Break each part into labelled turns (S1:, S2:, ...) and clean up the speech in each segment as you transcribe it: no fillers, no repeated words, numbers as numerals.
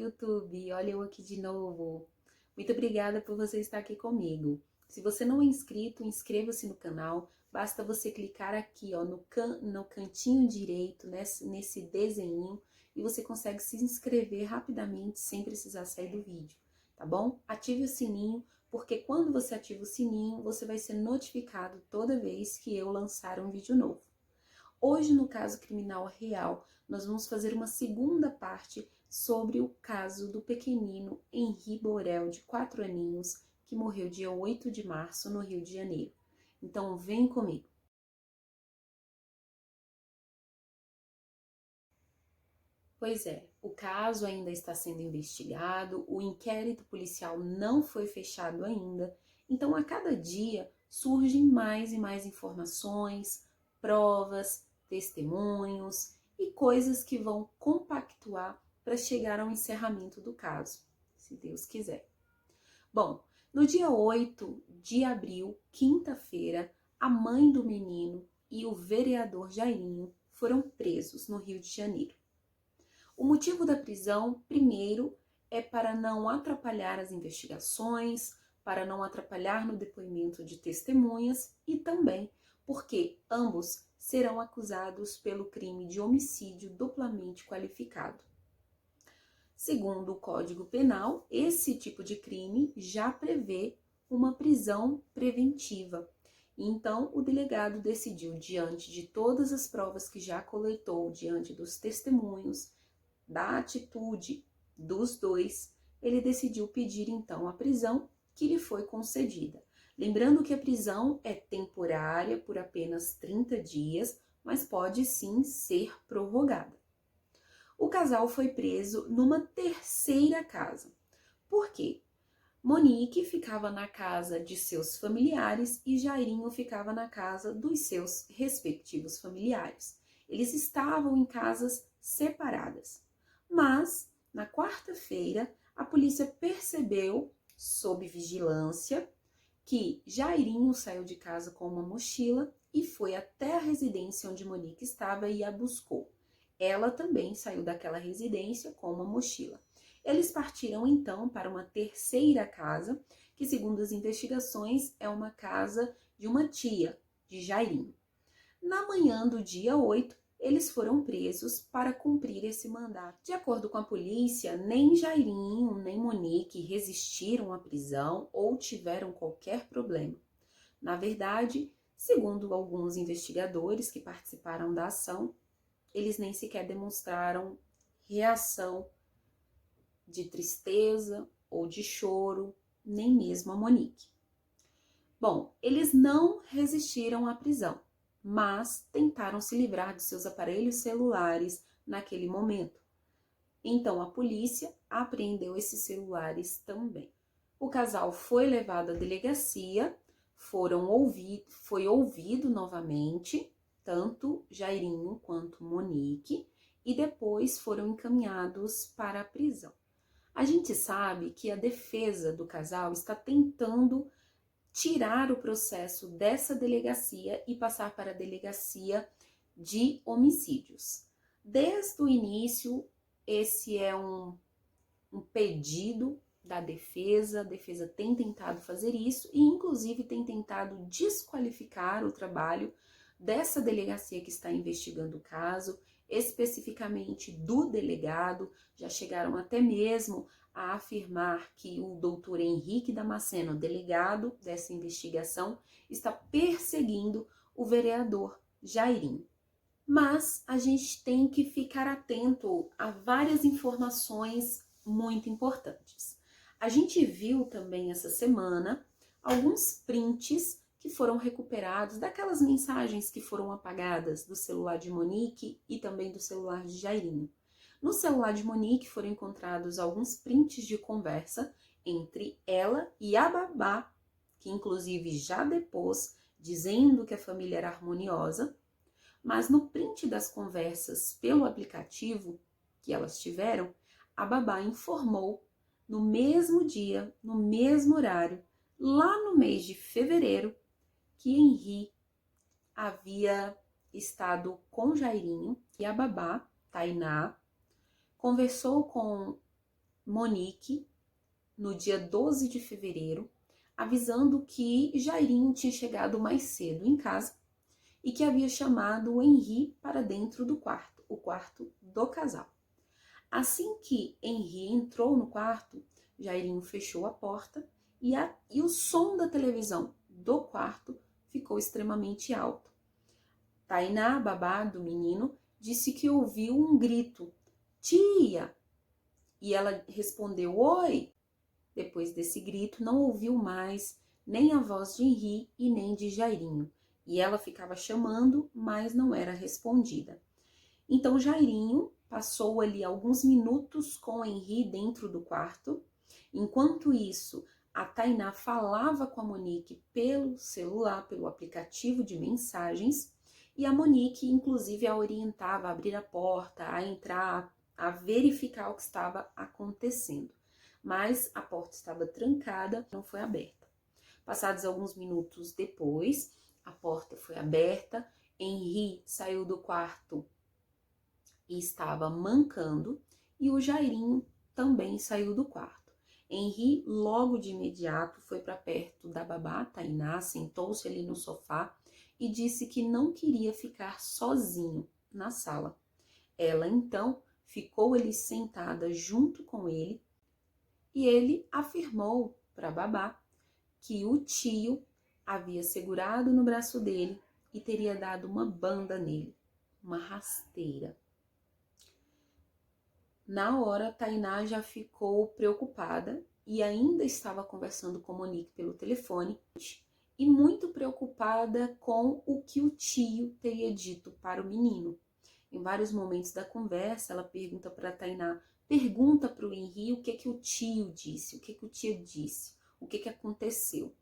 S1: YouTube, olha eu aqui de novo. Muito obrigada por você estar aqui comigo. Se você não é inscrito, inscreva-se no canal. Basta você clicar aqui ó, no cantinho direito, nesse desenho, e você consegue se inscrever rapidamente sem precisar sair do vídeo, tá bom? Ative o sininho, porque quando você ativa o sininho, você vai ser notificado toda vez que eu lançar um vídeo novo. Hoje, no caso criminal real, nós vamos fazer uma segunda parte sobre o caso do pequenino Henri Borel, de 4 aninhos, que morreu dia 8 de março no Rio de Janeiro. Então, vem comigo. Pois é, o caso ainda está sendo investigado, o inquérito policial não foi fechado ainda, então a cada dia surgem mais e mais informações, provas, testemunhos e coisas que vão compactuar para chegar ao encerramento do caso, se Deus quiser. Bom, no dia 8 de abril, quinta-feira, a mãe do menino e o vereador Jairinho foram presos no Rio de Janeiro. O motivo da prisão, primeiro, é para não atrapalhar as investigações, para não atrapalhar no depoimento de testemunhas e também porque ambos serão acusados pelo crime de homicídio duplamente qualificado. Segundo o Código Penal, esse tipo de crime já prevê uma prisão preventiva. Então, o delegado decidiu, diante de todas as provas que já coletou, diante dos testemunhos, da atitude dos dois, ele decidiu pedir então a prisão, que lhe foi concedida. Lembrando que a prisão é temporária por apenas 30 dias, mas pode sim ser prorrogada. O casal foi preso numa terceira casa. Por quê? Monique ficava na casa de seus familiares e Jairinho ficava na casa dos seus respectivos familiares. Eles estavam em casas separadas. Mas, na quarta-feira, a polícia percebeu, sob vigilância, que Jairinho saiu de casa com uma mochila e foi até a residência onde Monique estava e a buscou. Ela também saiu daquela residência com uma mochila. Eles partiram então para uma terceira casa, que segundo as investigações é uma casa de uma tia de Jairinho. Na manhã do dia 8, eles foram presos para cumprir esse mandato. De acordo com a polícia, nem Jairinho nem Monique resistiram à prisão ou tiveram qualquer problema. Na verdade, segundo alguns investigadores que participaram da ação, eles nem sequer demonstraram reação de tristeza ou de choro, nem mesmo a Monique. Bom, eles não resistiram à prisão, mas tentaram se livrar de seus aparelhos celulares naquele momento. Então a polícia apreendeu esses celulares também. O casal foi levado à delegacia, foi ouvido novamente, tanto Jairinho quanto Monique, e depois foram encaminhados para a prisão. A gente sabe que a defesa do casal está tentando tirar o processo dessa delegacia e passar para a delegacia de homicídios. Desde o início, esse é um pedido da defesa, a defesa tem tentado fazer isso e inclusive tem tentado desqualificar o trabalho dessa delegacia que está investigando o caso, especificamente do delegado. Já chegaram até mesmo a afirmar que o doutor Henrique Damasceno, delegado dessa investigação, está perseguindo o vereador Jairinho. Mas a gente tem que ficar atento a várias informações muito importantes. A gente viu também essa semana alguns prints que foram recuperados daquelas mensagens que foram apagadas do celular de Monique e também do celular de Jairinho. No celular de Monique foram encontrados alguns prints de conversa entre ela e a babá, que inclusive já depôs, dizendo que a família era harmoniosa, mas no print das conversas pelo aplicativo que elas tiveram, a babá informou no mesmo dia, no mesmo horário, lá no mês de fevereiro, que Henri havia estado com Jairinho e a babá, Tainá, conversou com Monique no dia 12 de fevereiro, avisando que Jairinho tinha chegado mais cedo em casa e que havia chamado o Henri para dentro do quarto, o quarto do casal. Assim que Henri entrou no quarto, Jairinho fechou a porta e o som da televisão do quarto ficou extremamente alto. Tainá, babá do menino, disse que ouviu um grito: "Tia!" E ela respondeu: "Oi!" Depois desse grito, não ouviu mais nem a voz de Henri e nem de Jairinho. E ela ficava chamando, mas não era respondida. Então Jairinho passou ali alguns minutos com Henri dentro do quarto. Enquanto isso, a Tainá falava com a Monique pelo celular, pelo aplicativo de mensagens, e a Monique, inclusive, a orientava a abrir a porta, a entrar, a verificar o que estava acontecendo. Mas a porta estava trancada, não foi aberta. Passados alguns minutos depois, a porta foi aberta, Henri saiu do quarto e estava mancando, e o Jairinho também saiu do quarto. Henri logo de imediato foi para perto da babá Tainá, sentou-se ali no sofá e disse que não queria ficar sozinho na sala. Ela então ficou ali sentada junto com ele e ele afirmou para a babá que o tio havia segurado no braço dele e teria dado uma banda nele, uma rasteira. Na hora, Tainá já ficou preocupada e ainda estava conversando com Monique pelo telefone e muito preocupada com o que o tio teria dito para o menino. Em vários momentos da conversa, ela pergunta para Tainá, pergunta para o Henri o que o tio disse, o que o tio disse, o que aconteceu.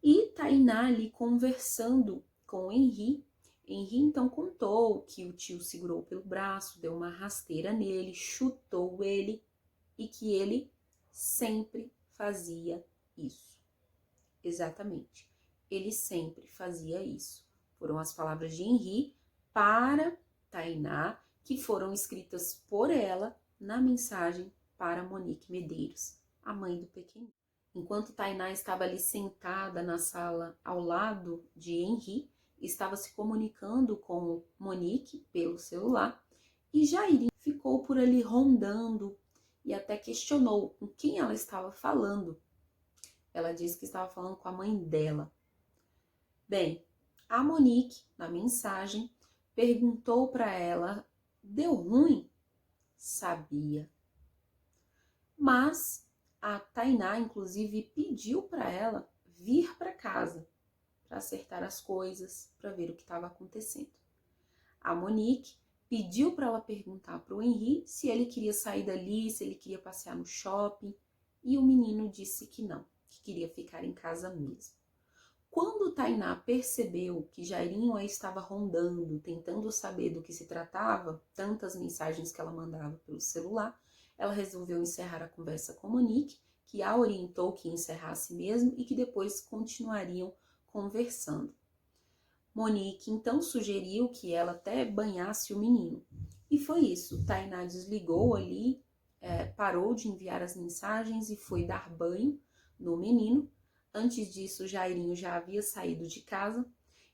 S1: E Tainá ali conversando com o Henri então contou que o tio segurou pelo braço, deu uma rasteira nele, chutou ele e que ele sempre fazia isso. Exatamente, ele sempre fazia isso. Foram as palavras de Henri para Tainá, que foram escritas por ela na mensagem para Monique Medeiros, a mãe do pequenino. Enquanto Tainá estava ali sentada na sala ao lado de Henri, estava se comunicando com Monique pelo celular, e Jairinho ficou por ali rondando e até questionou com quem ela estava falando. Ela disse que estava falando com a mãe dela. Bem, a Monique, na mensagem, perguntou para ela: deu ruim? Sabia. Mas a Tainá, inclusive, pediu para ela vir para casa para acertar as coisas, para ver o que estava acontecendo. A Monique pediu para ela perguntar para o Henri se ele queria sair dali, se ele queria passear no shopping, e o menino disse que não, que queria ficar em casa mesmo. Quando Tainá percebeu que Jairinho a estava rondando, tentando saber do que se tratava, tantas mensagens que ela mandava pelo celular, ela resolveu encerrar a conversa com Monique, que a orientou que encerrasse mesmo e que depois continuariam conversando. Monique então sugeriu que ela até banhasse o menino. E foi isso, Tainá desligou ali, parou de enviar as mensagens e foi dar banho no menino. Antes disso, Jairinho já havia saído de casa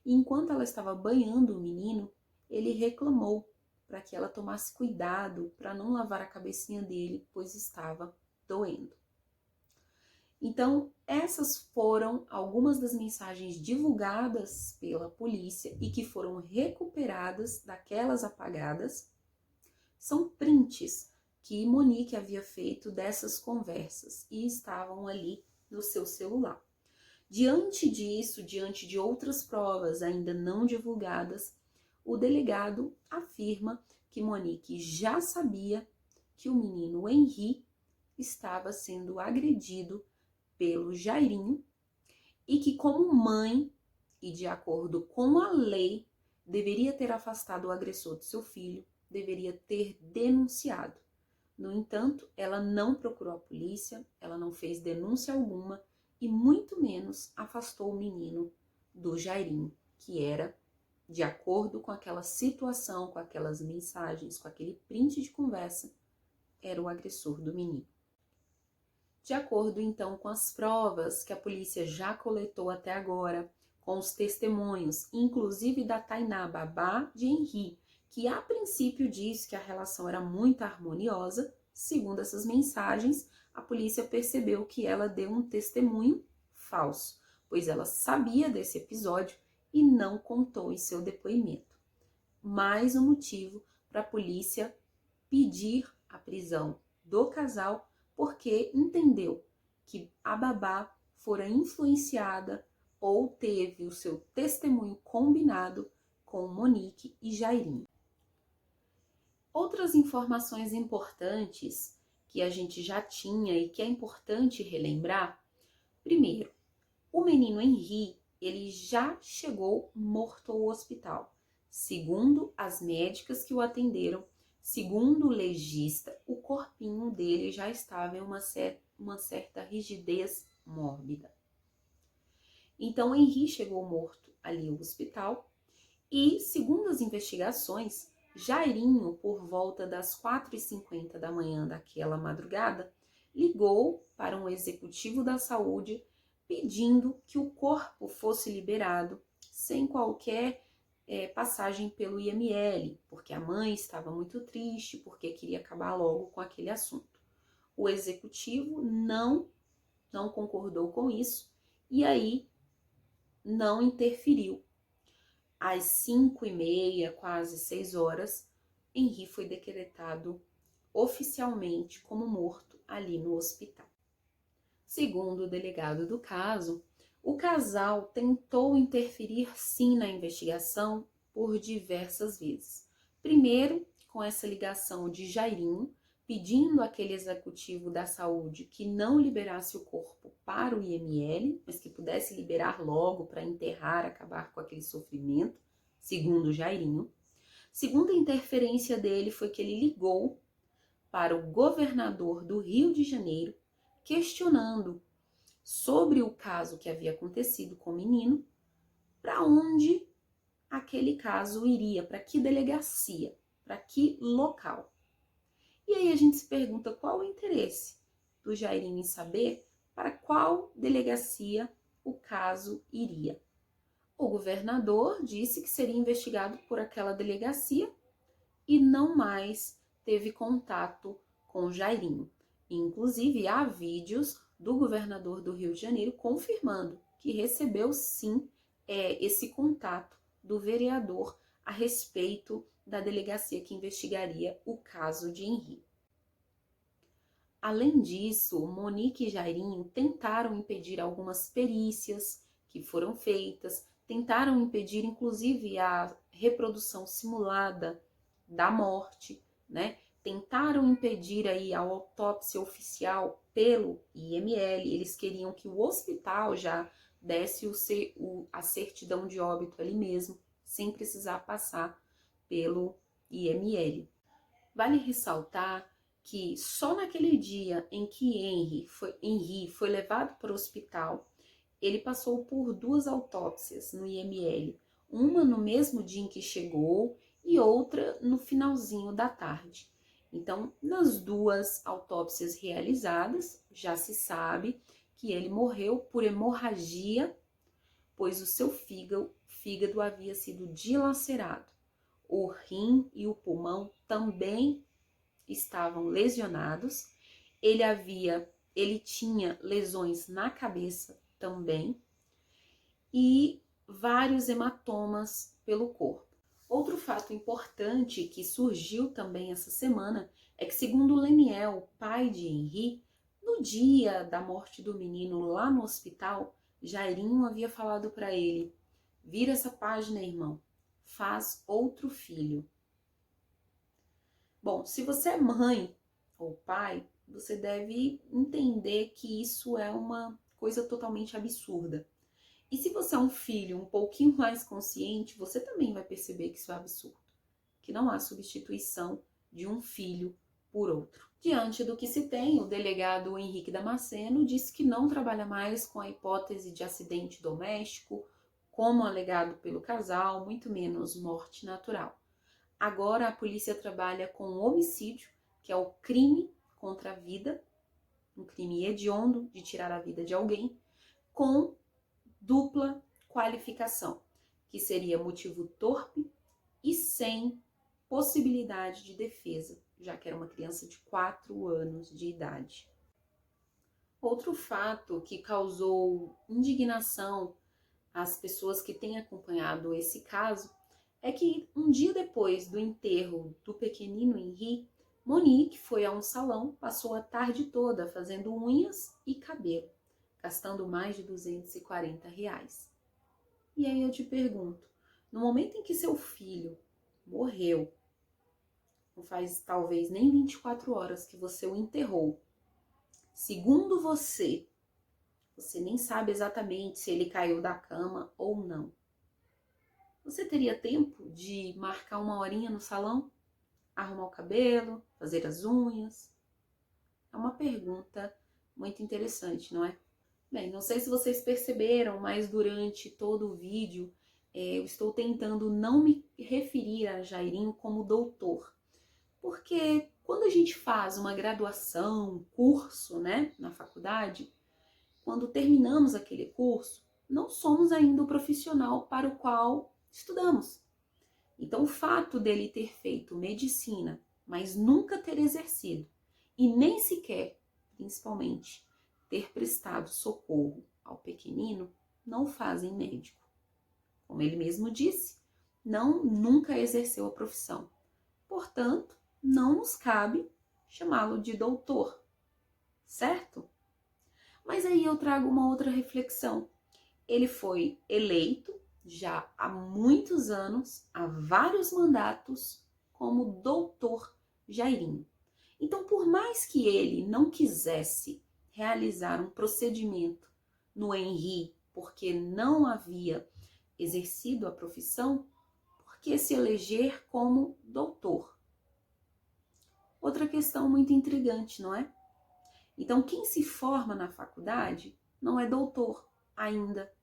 S1: e enquanto ela estava banhando o menino, ele reclamou para que ela tomasse cuidado para não lavar a cabecinha dele, pois estava doendo. Então, essas foram algumas das mensagens divulgadas pela polícia e que foram recuperadas daquelas apagadas. São prints que Monique havia feito dessas conversas e estavam ali no seu celular. Diante disso, diante de outras provas ainda não divulgadas, o delegado afirma que Monique já sabia que o menino Henri estava sendo agredido pelo Jairinho e que, como mãe e de acordo com a lei, deveria ter afastado o agressor do seu filho, deveria ter denunciado. No entanto, ela não procurou a polícia, ela não fez denúncia alguma e muito menos afastou o menino do Jairinho, que era, de acordo com aquela situação, com aquelas mensagens, com aquele print de conversa, era o agressor do menino. De acordo, então, com as provas que a polícia já coletou até agora, com os testemunhos, inclusive da Tainá, babá de Henri, que a princípio disse que a relação era muito harmoniosa, segundo essas mensagens, a polícia percebeu que ela deu um testemunho falso, pois ela sabia desse episódio e não contou em seu depoimento. Mais um motivo para a polícia pedir a prisão do casal, porque entendeu que a babá fora influenciada ou teve o seu testemunho combinado com Monique e Jairinho. Outras informações importantes que a gente já tinha e que é importante relembrar. Primeiro, o menino Henri, ele já chegou morto ao hospital. Segundo as médicas que o atenderam, segundo o legista, o corpinho dele já estava em uma certa rigidez mórbida. Então, Henri chegou morto ali ao hospital e, segundo as investigações, Jairinho, por volta das 4h50 da manhã daquela madrugada, ligou para um executivo da saúde pedindo que o corpo fosse liberado sem qualquer passagem pelo IML, porque a mãe estava muito triste, porque queria acabar logo com aquele assunto. O executivo não concordou com isso e aí não interferiu. Às 5h30, quase 6 horas, Henri foi decretado oficialmente como morto ali no hospital. Segundo o delegado do caso, o casal tentou interferir sim na investigação por diversas vezes. Primeiro, com essa ligação de Jairinho, pedindo àquele executivo da saúde que não liberasse o corpo para o IML, mas que pudesse liberar logo para enterrar, acabar com aquele sofrimento, segundo Jairinho. Segunda interferência dele foi que ele ligou para o governador do Rio de Janeiro, questionando sobre o caso que havia acontecido com o menino, para onde aquele caso iria, para que delegacia, para que local. E aí a gente se pergunta qual o interesse do Jairinho em saber para qual delegacia o caso iria. O governador disse que seria investigado por aquela delegacia e não mais teve contato com Jairinho. Inclusive, há vídeos do governador do Rio de Janeiro confirmando que recebeu sim esse contato do vereador a respeito da delegacia que investigaria o caso de Henri. Além disso, Monique e Jairinho tentaram impedir algumas perícias que foram feitas, tentaram impedir inclusive a reprodução simulada da morte, né? Tentaram impedir aí a autópsia oficial pelo IML, eles queriam que o hospital já desse a certidão de óbito ali mesmo, sem precisar passar pelo IML. Vale ressaltar que só naquele dia em que Henri foi levado para o hospital, ele passou por 2 autópsias no IML, uma no mesmo dia em que chegou e outra no finalzinho da tarde. Então, nas 2 autópsias realizadas, já se sabe que ele morreu por hemorragia, pois o seu fígado havia sido dilacerado. O rim e o pulmão também estavam lesionados. Ele tinha lesões na cabeça também e vários hematomas pelo corpo. Outro fato importante que surgiu também essa semana é que, segundo Leniel, pai de Henri, no dia da morte do menino lá no hospital, Jairinho havia falado para ele: vira essa página, irmão, faz outro filho. Bom, se você é mãe ou pai, você deve entender que isso é uma coisa totalmente absurda. E se você é um filho um pouquinho mais consciente, você também vai perceber que isso é absurdo, que não há substituição de um filho por outro. Diante do que se tem, o delegado Henrique Damasceno disse que não trabalha mais com a hipótese de acidente doméstico, como alegado pelo casal, muito menos morte natural. Agora a polícia trabalha com homicídio, que é o crime contra a vida, um crime hediondo de tirar a vida de alguém, com dupla qualificação, que seria motivo torpe e sem possibilidade de defesa, já que era uma criança de 4 anos de idade. Outro fato que causou indignação às pessoas que têm acompanhado esse caso é que um dia depois do enterro do pequenino Henri, Monique foi a um salão, passou a tarde toda fazendo unhas e cabelo, gastando mais de R$ 240. E aí eu te pergunto, no momento em que seu filho morreu, não faz talvez nem 24 horas que você o enterrou, segundo você nem sabe exatamente se ele caiu da cama ou não. Você teria tempo de marcar uma horinha no salão? Arrumar o cabelo, fazer as unhas? É uma pergunta muito interessante, não é? Bem, não sei se vocês perceberam, mas durante todo o vídeo eu estou tentando não me referir a Jairinho como doutor. Porque quando a gente faz uma graduação, um curso, né, na faculdade, quando terminamos aquele curso, não somos ainda o profissional para o qual estudamos. Então, o fato dele ter feito medicina, mas nunca ter exercido, e nem sequer, principalmente, ter prestado socorro ao pequenino, não fazem médico. Como ele mesmo disse, nunca exerceu a profissão. Portanto, não nos cabe chamá-lo de doutor, certo? Mas aí eu trago uma outra reflexão. Ele foi eleito já há muitos anos, há vários mandatos, como doutor Jairinho. Então, por mais que ele não quisesse realizar um procedimento no Henri, porque não havia exercido a profissão, por que se eleger como doutor? Outra questão muito intrigante, não é? Então, quem se forma na faculdade não é doutor ainda,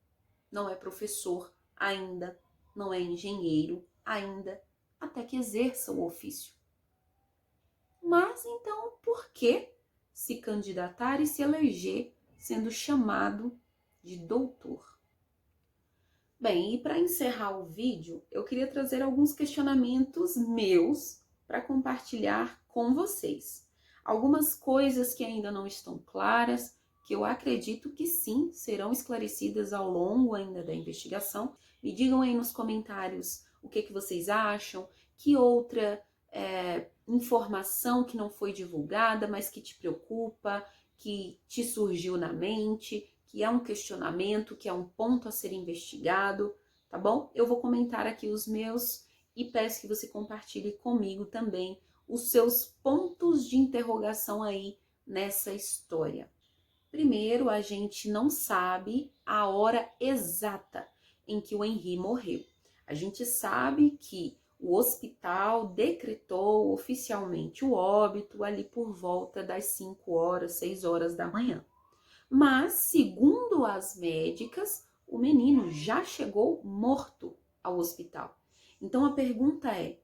S1: não é professor ainda, não é engenheiro ainda, até que exerça o ofício. Mas então, por que se candidatar e se eleger sendo chamado de doutor? Bem, e para encerrar o vídeo, eu queria trazer alguns questionamentos meus para compartilhar com vocês. Algumas coisas que ainda não estão claras, que eu acredito que sim, serão esclarecidas ao longo ainda da investigação. Me digam aí nos comentários o que vocês acham, que outra informação que não foi divulgada, mas que te preocupa, que te surgiu na mente, que é um questionamento, que é um ponto a ser investigado, tá bom? Eu vou comentar aqui os meus e peço que você compartilhe comigo também os seus pontos de interrogação aí nessa história. Primeiro, a gente não sabe a hora exata em que o Henri morreu. A gente sabe que o hospital decretou oficialmente o óbito ali por volta das 5 horas, 6 horas da manhã. Mas, segundo as médicas, o menino já chegou morto ao hospital. Então a pergunta é,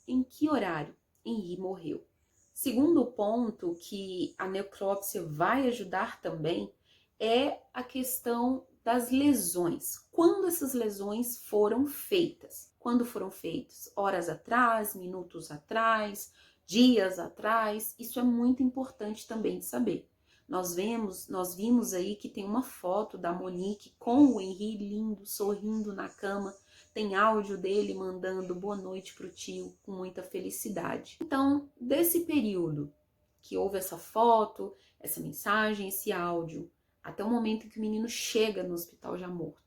S1: em que horário Henri morreu? Segundo ponto que a necrópsia vai ajudar também é a questão das lesões. Quando essas lesões foram feitas? Quando foram feitas? Horas atrás, minutos atrás, dias atrás? Isso é muito importante também de saber. Nós vimos aí que tem uma foto da Monique com o Henri lindo, sorrindo na cama. Tem áudio dele mandando boa noite pro tio com muita felicidade. Então, desse período que houve essa foto, essa mensagem, esse áudio, até o momento em que o menino chega no hospital já morto,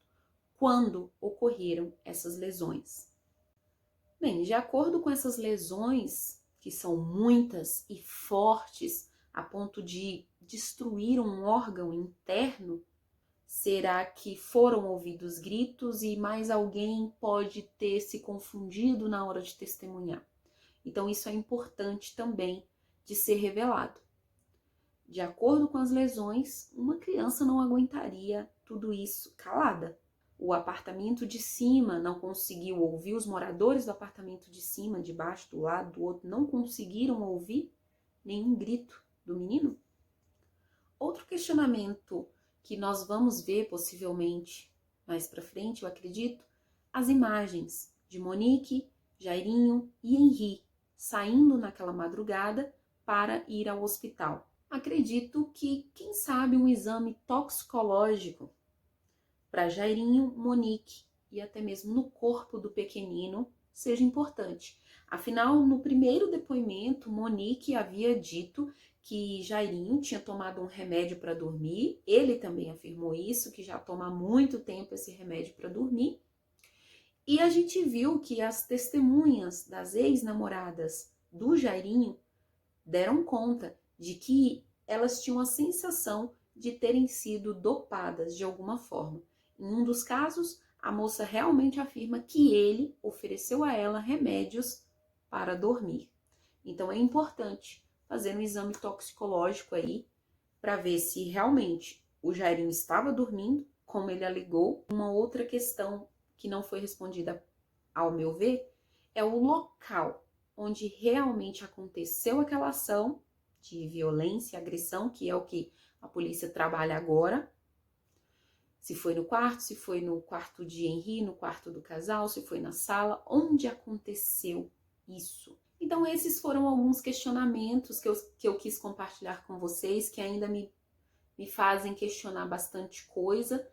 S1: quando ocorreram essas lesões? Bem, de acordo com essas lesões, que são muitas e fortes, a ponto de destruir um órgão interno, será que foram ouvidos gritos e mais alguém pode ter se confundido na hora de testemunhar? Então isso é importante também de ser revelado. De acordo com as lesões, uma criança não aguentaria tudo isso calada. O apartamento de cima não conseguiu ouvir, os moradores do apartamento de cima, de baixo, do lado, do outro, não conseguiram ouvir. nenhum grito do menino? Outro questionamento que nós vamos ver possivelmente mais para frente, eu acredito, as imagens de Monique, Jairinho e Henri saindo naquela madrugada para ir ao hospital. Acredito que, quem sabe, um exame toxicológico para Jairinho, Monique e até mesmo no corpo do pequenino seja importante. Afinal, no primeiro depoimento, Monique havia dito que Jairinho tinha tomado um remédio para dormir. Ele também afirmou isso, que já toma há muito tempo esse remédio para dormir. E a gente viu que as testemunhas das ex-namoradas do Jairinho deram conta de que elas tinham a sensação de terem sido dopadas de alguma forma. Em um dos casos, a moça realmente afirma que ele ofereceu a ela remédios para dormir. Então é importante fazer um exame toxicológico aí para ver se realmente o Jairinho estava dormindo, como ele alegou. Uma outra questão que não foi respondida, ao meu ver, é o local onde realmente aconteceu aquela ação de violência, agressão, que é o que a polícia trabalha agora. Se foi no quarto, se foi no quarto de Henri, no quarto do casal, se foi na sala, onde aconteceu isso. Então esses foram alguns questionamentos que eu quis compartilhar com vocês, que ainda me fazem questionar bastante coisa.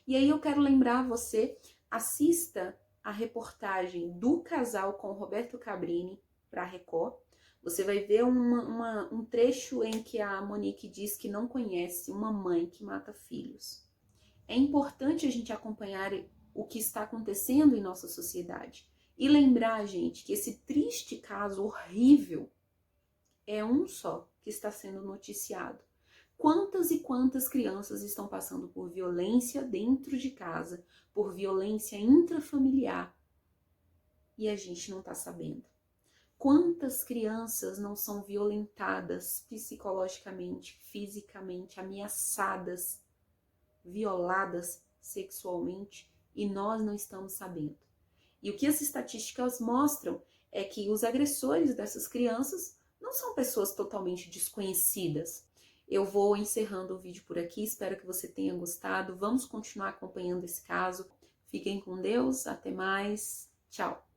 S1: E aí eu quero lembrar você, assista a reportagem do casal com Roberto Cabrini para a Record. Você vai ver um trecho em que a Monique diz que não conhece uma mãe que mata filhos. É importante a gente acompanhar o que está acontecendo em nossa sociedade e lembrar, gente, que esse triste caso horrível é um só que está sendo noticiado. Quantas e quantas crianças estão passando por violência dentro de casa, por violência intrafamiliar, e a gente não está sabendo? Quantas crianças não são violentadas psicologicamente, fisicamente, ameaçadas, violadas sexualmente, e nós não estamos sabendo? E o que as estatísticas mostram é que os agressores dessas crianças não são pessoas totalmente desconhecidas. Eu vou encerrando o vídeo por aqui, espero que você tenha gostado. Vamos continuar acompanhando esse caso. Fiquem com Deus, até mais, tchau!